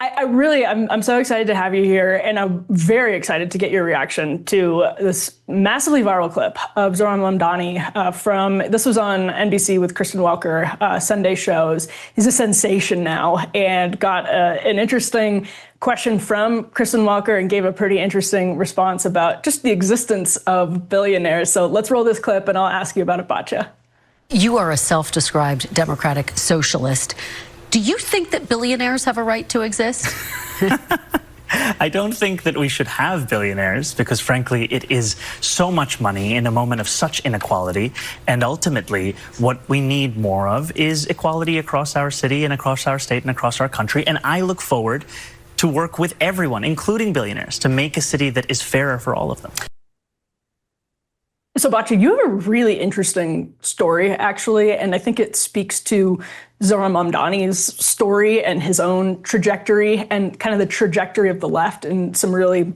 I'm so excited to have you here, and I'm very excited to get your reaction to this massively viral clip of Zohran Mamdani this was on NBC with Kristen Welker, Sunday shows. He's a sensation now, and got an interesting question from Kristen Welker and gave a pretty interesting response about just the existence of billionaires. So let's roll this clip, and I'll ask you about it, Batya. You are a self-described democratic socialist. Do you think that billionaires have a right to exist? I don't think that we should have billionaires because, frankly, it is so much money in a moment of such inequality. And ultimately, what we need more of is equality across our city and across our state and across our country. And I look forward to work with everyone, including billionaires, to make a city that is fairer for all of them. So, Batya, you have a really interesting story, actually, and I think it speaks to Zohran Mamdani's story and his own trajectory and kind of the trajectory of the left in some really,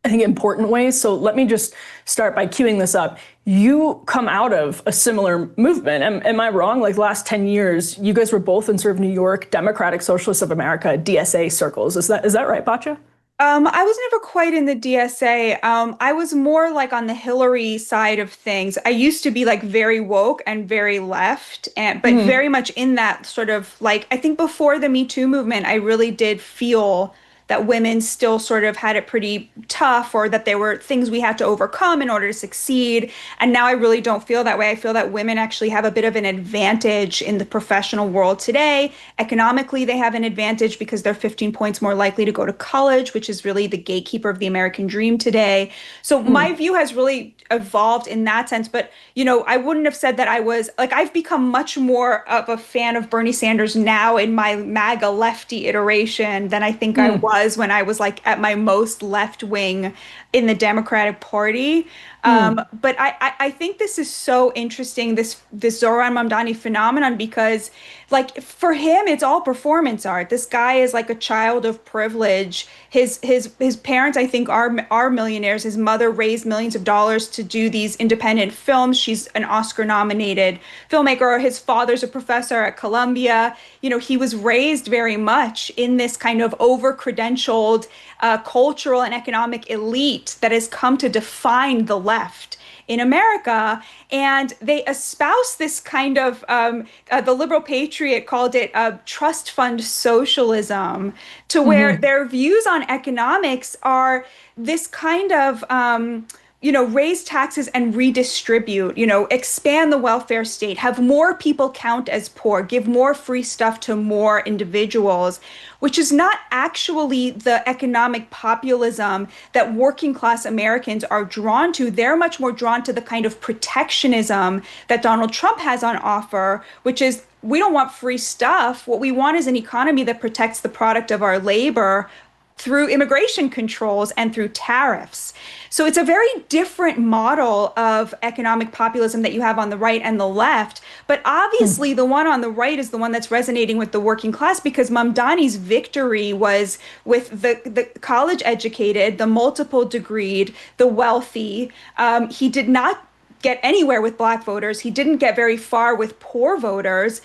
I think, important ways. So let me just start by queuing this up. You come out of a similar movement. Am I wrong? Like, the last 10 years, you guys were both in sort of New York Democratic Socialists of America, DSA circles. Is that right, Batya? I was never quite in the DSA. I was more like on the Hillary side of things. I used to be like very woke and very left, but very much in that sort of like, I think before the Me Too movement, I really did feel that women still sort of had it pretty tough, or that there were things we had to overcome in order to succeed. And now I really don't feel that way. I feel that women actually have a bit of an advantage in the professional world today. Economically, they have an advantage because they're 15 points more likely to go to college, which is really the gatekeeper of the American dream today. So my view has really evolved in that sense. But, you know, I wouldn't have said that I was like, I've become much more of a fan of Bernie Sanders now in my MAGA lefty iteration than I think I was when I was like at my most left wing in the Democratic Party. But I think this is so interesting, this Zohran Mamdani phenomenon, because like for him, it's all performance art. This guy is like a child of privilege. His parents, I think, are millionaires. His mother raised millions of dollars to do these independent films. She's an Oscar-nominated filmmaker. His father's a professor at Columbia. You know, he was raised very much in this kind of over-credentialed cultural and economic elite that has come to define the left in America. And they espouse this kind of, the Liberal Patriot called it trust fund socialism, to where their views on economics are this kind of, raise taxes and redistribute, expand the welfare state, have more people count as poor, give more free stuff to more individuals, which is not actually the economic populism that working class Americans are drawn to. They're much more drawn to the kind of protectionism that Donald Trump has on offer, which is, we don't want free stuff. What we want is an economy that protects the product of our labor through immigration controls and through tariffs. So it's a very different model of economic populism that you have on the right and the left. But obviously, the one on the right is the one that's resonating with the working class, because Mamdani's victory was with the college educated, the multiple degreed, the wealthy. He did not get anywhere with Black voters. He didn't get very far with poor voters.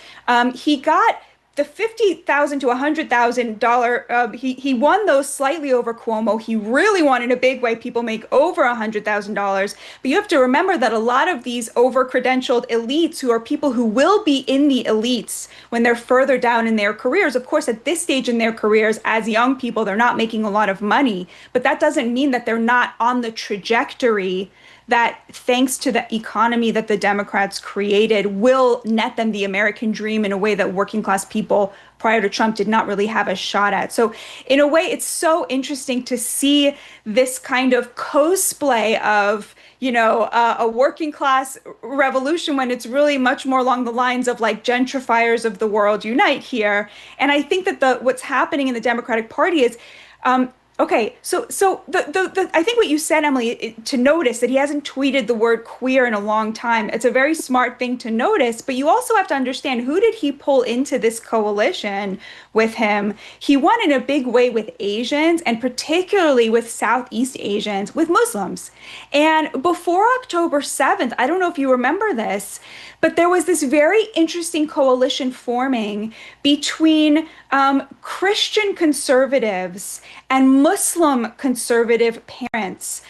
He got the $50,000 to $100,000, he won those slightly over Cuomo. He really won in a big way. People make over $100,000. But you have to remember that a lot of these over-credentialed elites, who are people who will be in the elites when they're further down in their careers, of course, at this stage in their careers, as young people, they're not making a lot of money. But that doesn't mean that they're not on the trajectory that, thanks to the economy that the Democrats created, will net them the American dream in a way that working class people prior to Trump did not really have a shot at. So in a way, it's so interesting to see this kind of cosplay of, a working class revolution, when it's really much more along the lines of like gentrifiers of the world unite here. And I think that what's happening in the Democratic Party is, okay, so I think what you said, Emily, to notice that he hasn't tweeted the word queer in a long time. It's a very smart thing to notice, but you also have to understand, who did he pull into this coalition with him? He won in a big way with Asians, and particularly with Southeast Asians, with Muslims. And before October 7th, I don't know if you remember this, But there was this very interesting coalition forming between Christian conservatives and Muslim conservative parents.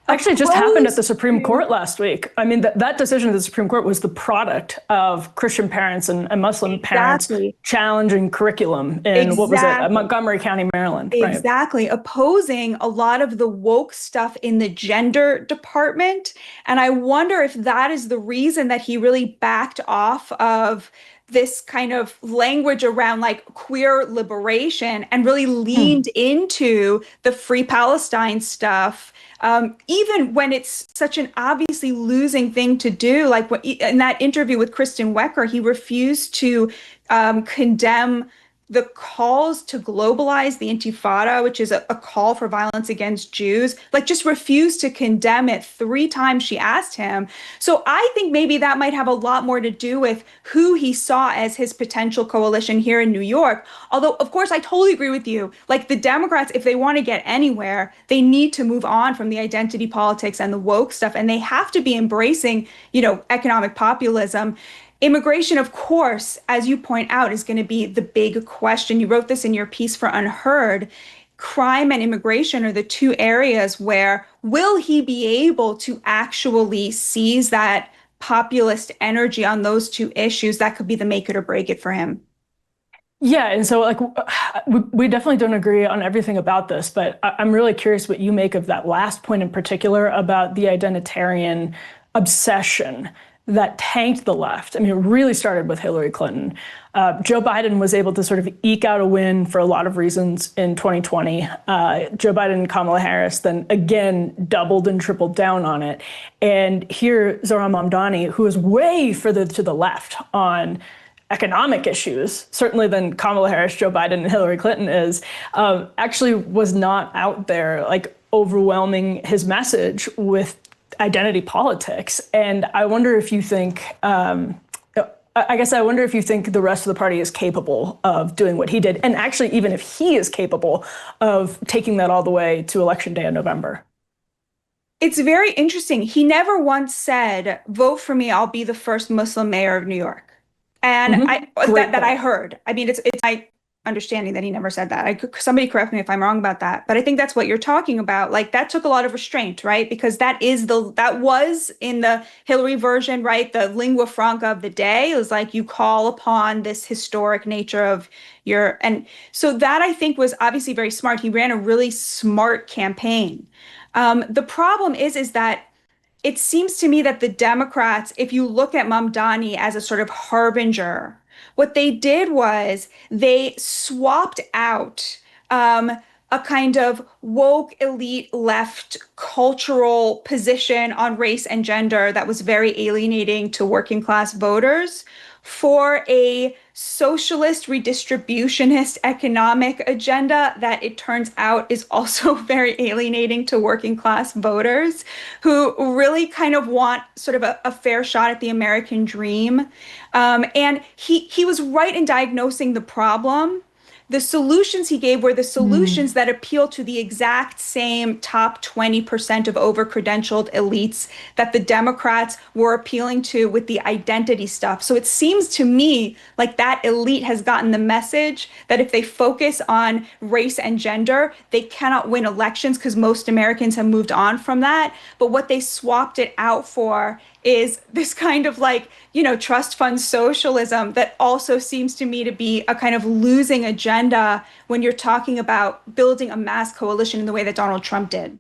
Actually, it just happened at the Opposed Supreme to Court last week. I mean, that decision of the Supreme Court was the product of Christian parents and Muslim parents Exactly. challenging curriculum in, what was it, Exactly. Montgomery County, Maryland, right? Exactly. Opposing a lot of the woke stuff in the gender department. And I wonder if that is the reason that he really backed off of this kind of language around like queer liberation and really leaned into the Free Palestine stuff. Even when it's such an obviously losing thing to do, like in that interview with Kristen Wecker, he refused to condemn the calls to globalize the Intifada, which is a call for violence against Jews, like just refused to condemn it 3 times she asked him. So I think maybe that might have a lot more to do with who he saw as his potential coalition here in New York. Although, of course, I totally agree with you. Like the Democrats, if they want to get anywhere, they need to move on from the identity politics and the woke stuff, and they have to be embracing, economic populism. Immigration, of course, as you point out, is going to be the big question. You wrote this in your piece for Unheard. Crime and immigration are the two areas where will he be able to actually seize that populist energy on those two issues? That could be the make it or break it for him. Yeah, and so like we definitely don't agree on everything about this, but I'm really curious what you make of that last point in particular about the identitarian obsession that tanked the left. I mean, it really started with Hillary Clinton. Joe Biden was able to sort of eke out a win for a lot of reasons in 2020. Joe Biden and Kamala Harris then again doubled and tripled down on it. And here, Zohran Mamdani, who is way further to the left on economic issues, certainly than Kamala Harris, Joe Biden, and Hillary Clinton is, actually was not out there like overwhelming his message with identity politics. And I wonder if you think, I wonder if you think the rest of the party is capable of doing what he did. And actually, even if he is capable of taking that all the way to Election Day in November. It's very interesting. He never once said, vote for me, I'll be the first Muslim mayor of New York. And that I heard. I mean, it's my understanding that he never said that. Somebody correct me if I'm wrong about that, but I think that's what you're talking about. Like that took a lot of restraint, right? Because that was in the Hillary version, right? The lingua franca of the day. It was like you call upon this historic nature of and so that I think was obviously very smart. He ran a really smart campaign. The problem is that it seems to me that the Democrats, if you look at Mamdani as a sort of harbinger, what they did was they swapped out a kind of woke elite left cultural position on race and gender that was very alienating to working class voters for a socialist redistributionist economic agenda that it turns out is also very alienating to working class voters who really kind of want sort of a fair shot at the American dream. And he was right in diagnosing the problem. The solutions he gave were the solutions that appeal to the exact same top 20% of over-credentialed elites that the Democrats were appealing to with the identity stuff. So it seems to me like that elite has gotten the message that if they focus on race and gender, they cannot win elections because most Americans have moved on from that. But what they swapped it out for is this kind of like, trust fund socialism that also seems to me to be a kind of losing agenda when you're talking about building a mass coalition in the way that Donald Trump did.